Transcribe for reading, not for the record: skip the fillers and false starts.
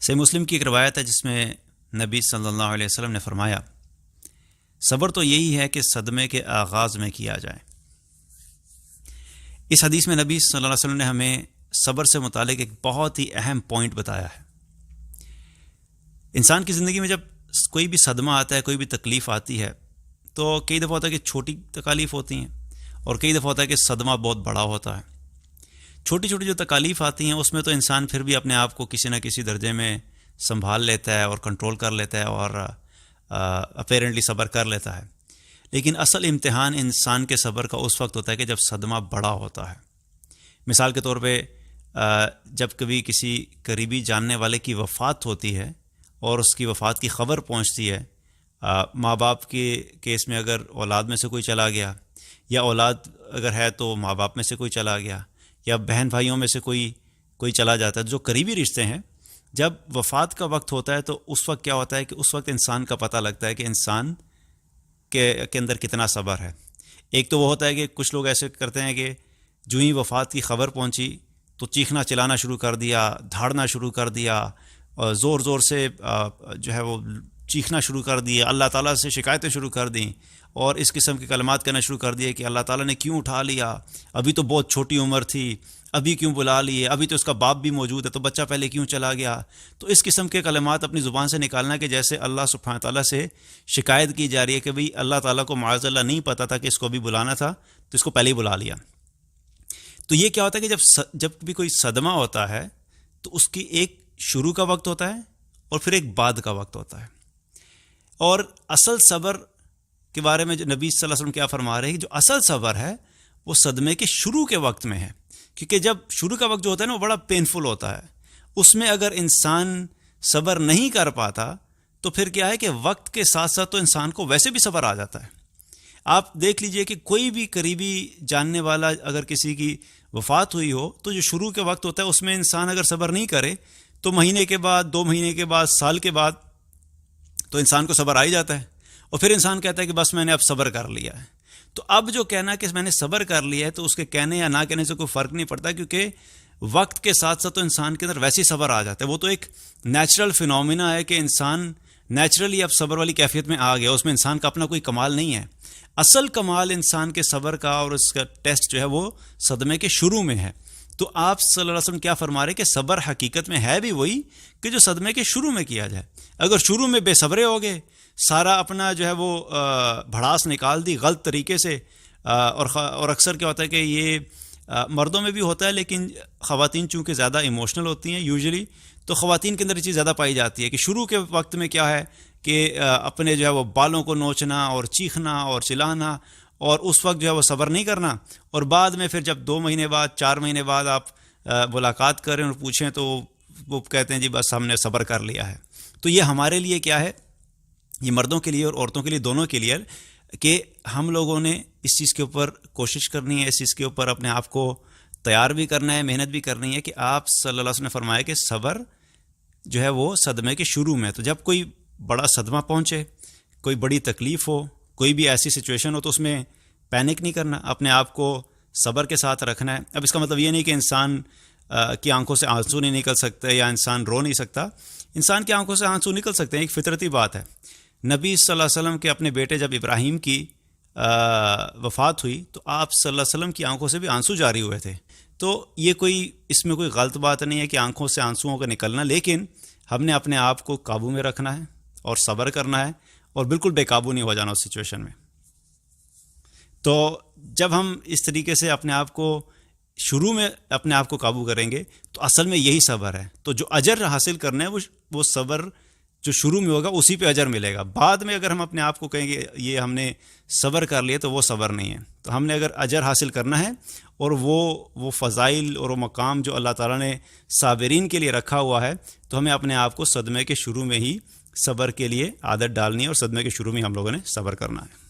صحیح مسلم کی ایک روایت ہے جس میں نبی صلی اللہ علیہ وسلم نے فرمایا، صبر تو یہی ہے کہ صدمے کے آغاز میں کیا جائے۔ اس حدیث میں نبی صلی اللہ علیہ وسلم نے ہمیں صبر سے متعلق ایک بہت ہی اہم پوائنٹ بتایا ہے۔ انسان کی زندگی میں جب کوئی بھی صدمہ آتا ہے، کوئی بھی تکلیف آتی ہے، تو کئی دفعہ ہوتا ہے کہ چھوٹی تکالیف ہوتی ہیں اور کئی دفعہ ہوتا ہے کہ صدمہ بہت بڑا ہوتا ہے۔ چھوٹی چھوٹی جو تکالیف آتی ہیں اس میں تو انسان پھر بھی اپنے آپ کو کسی نہ کسی درجے میں سنبھال لیتا ہے اور کنٹرول کر لیتا ہے اور اپیرنٹلی صبر کر لیتا ہے، لیکن اصل امتحان انسان کے صبر کا اس وقت ہوتا ہے کہ جب صدمہ بڑا ہوتا ہے۔ مثال کے طور پہ جب کبھی کسی قریبی جاننے والے کی وفات ہوتی ہے اور اس کی وفات کی خبر پہنچتی ہے، ماں باپ کے کیس میں اگر اولاد میں سے کوئی چلا گیا، یا اولاد اگر ہے تو ماں باپ میں سے کوئی چلا گیا، یا بہن بھائیوں میں سے کوئی چلا جاتا ہے، جو قریبی رشتے ہیں، جب وفات کا وقت ہوتا ہے تو اس وقت کیا ہوتا ہے کہ اس وقت انسان کا پتہ لگتا ہے کہ انسان کے اندر کتنا صبر ہے۔ ایک تو وہ ہوتا ہے کہ کچھ لوگ ایسے کرتے ہیں کہ جو ہی وفات کی خبر پہنچی تو چیخنا چلانا شروع کر دیا، دھاڑنا شروع کر دیا، اور زور زور سے جو ہے وہ چیخنا شروع کر دیا، اللہ تعالیٰ سے شکایتیں شروع کر دیں اور اس قسم کے کلمات کہنا شروع کر دیے کہ اللہ تعالیٰ نے کیوں اٹھا لیا، ابھی تو بہت چھوٹی عمر تھی، ابھی کیوں بلا لیے، ابھی تو اس کا باپ بھی موجود ہے تو بچہ پہلے کیوں چلا گیا۔ تو اس قسم کے کلمات اپنی زبان سے نکالنا کہ جیسے اللہ سبحانہ تعالیٰ سے شکایت کی جا رہی ہے کہ بھئی اللہ تعالیٰ کو معاذ اللہ نہیں پتہ تھا کہ اس کو ابھی بلانا تھا تو اس کو پہلے ہی بلا لیا۔ تو یہ کیا ہوتا ہے کہ جب بھی کوئی صدمہ ہوتا ہے تو اس کی ایک شروع کا وقت ہوتا ہے اور پھر ایک بعد کا وقت ہوتا ہے۔ اور اصل صبر کے بارے میں جو نبی صلی اللہ علیہ وسلم کیا فرما رہے ہیں کہ جو اصل صبر ہے وہ صدمے کے شروع کے وقت میں ہے، کیونکہ جب شروع کا وقت جو ہوتا ہے نا وہ بڑا پینفل ہوتا ہے، اس میں اگر انسان صبر نہیں کر پاتا تو پھر کیا ہے کہ وقت کے ساتھ ساتھ تو انسان کو ویسے بھی صبر آ جاتا ہے۔ آپ دیکھ لیجئے کہ کوئی بھی قریبی جاننے والا اگر کسی کی وفات ہوئی ہو تو جو شروع کے وقت ہوتا ہے اس میں انسان اگر صبر نہیں کرے تو مہینے کے بعد، 2 مہینے کے بعد، سال کے بعد تو انسان کو صبر آ ہی جاتا ہے، اور پھر انسان کہتا ہے کہ بس میں نے اب صبر کر لیا ہے۔ تو اب جو کہنا کہ میں نے صبر کر لیا ہے تو اس کے کہنے یا نہ کہنے سے کوئی فرق نہیں پڑتا، کیونکہ وقت کے ساتھ ساتھ تو انسان کے اندر ویسے ہی صبر آ جاتا ہے۔ وہ تو ایک نیچرل فینومینا ہے کہ انسان نیچرلی اب صبر والی کیفیت میں آ گیا، اس میں انسان کا اپنا کوئی کمال نہیں ہے۔ اصل کمال انسان کے صبر کا اور اس کا ٹیسٹ جو ہے وہ صدمے کے شروع میں ہے۔ تو آپ صلی اللہ علیہ وسلم کیا فرما رہے کہ صبر حقیقت میں ہے بھی وہی کہ جو صدمے کے شروع میں کیا جائے۔ اگر شروع میں بے صبرے ہو گئے، سارا اپنا جو ہے وہ بھڑاس نکال دی غلط طریقے سے، اور اکثر کیا ہوتا ہے کہ یہ مردوں میں بھی ہوتا ہے لیکن خواتین چونکہ زیادہ ایموشنل ہوتی ہیں یوزلی، تو خواتین کے اندر یہ چیز زیادہ پائی جاتی ہے کہ شروع کے وقت میں کیا ہے کہ اپنے جو ہے وہ بالوں کو نوچنا اور چیخنا اور چلانا، اور اس وقت جو ہے وہ صبر نہیں کرنا، اور بعد میں پھر جب 2 مہینے بعد، 4 مہینے بعد آپ ملاقات کریں اور پوچھیں تو وہ کہتے ہیں جی بس ہم نے صبر کر لیا ہے۔ تو یہ ہمارے لیے کیا ہے، یہ مردوں کے لیے اور عورتوں کے لیے، دونوں کے لیے، کہ ہم لوگوں نے اس چیز کے اوپر کوشش کرنی ہے، اس چیز کے اوپر اپنے آپ کو تیار بھی کرنا ہے، محنت بھی کرنی ہے کہ آپ صلی اللہ علیہ وسلم نے فرمایا کہ صبر جو ہے وہ صدمے کے شروع میں۔ تو جب کوئی بڑا صدمہ پہنچے، کوئی بڑی تکلیف ہو، کوئی بھی ایسی سچویشن ہو تو اس میں پینک نہیں کرنا، اپنے آپ کو صبر کے ساتھ رکھنا ہے۔ اب اس کا مطلب یہ نہیں کہ انسان کی آنکھوں سے آنسو نہیں نکل سکتے یا انسان رو نہیں سکتا، انسان کی آنکھوں سے آنسو نکل سکتے ہیں، ایک فطرتی بات ہے۔ نبی صلی اللہ علیہ وسلم کے اپنے بیٹے جب ابراہیم کی وفات ہوئی تو آپ صلی اللہ علیہ وسلم کی آنکھوں سے بھی آنسو جاری ہوئے تھے۔ تو یہ اس میں کوئی غلط بات نہیں ہے کہ آنکھوں سے آنسوؤں کا نکلنا، لیکن ہم نے اپنے آپ کو قابو میں رکھنا ہے اور صبر کرنا ہے اور بالکل بے قابو نہیں ہو جانا اس سچویشن میں۔ تو جب ہم اس طریقے سے اپنے آپ کو شروع میں اپنے آپ کو قابو کریں گے تو اصل میں یہی صبر ہے۔ تو جو اجر حاصل کرنا ہے وہ صبر جو شروع میں ہوگا اسی پہ اجر ملے گا۔ بعد میں اگر ہم اپنے آپ کو کہیں گے یہ ہم نے صبر کر لیا تو وہ صبر نہیں ہے۔ تو ہم نے اگر اجر حاصل کرنا ہے اور وہ فضائل اور وہ مقام جو اللہ تعالیٰ نے صابرین کے لیے رکھا ہوا ہے، تو ہمیں اپنے آپ کو صدمے کے شروع میں ہی صبر کے لیے عادت ڈالنی ہے، اور صدمے کے شروع میں ہم لوگوں نے صبر کرنا ہے۔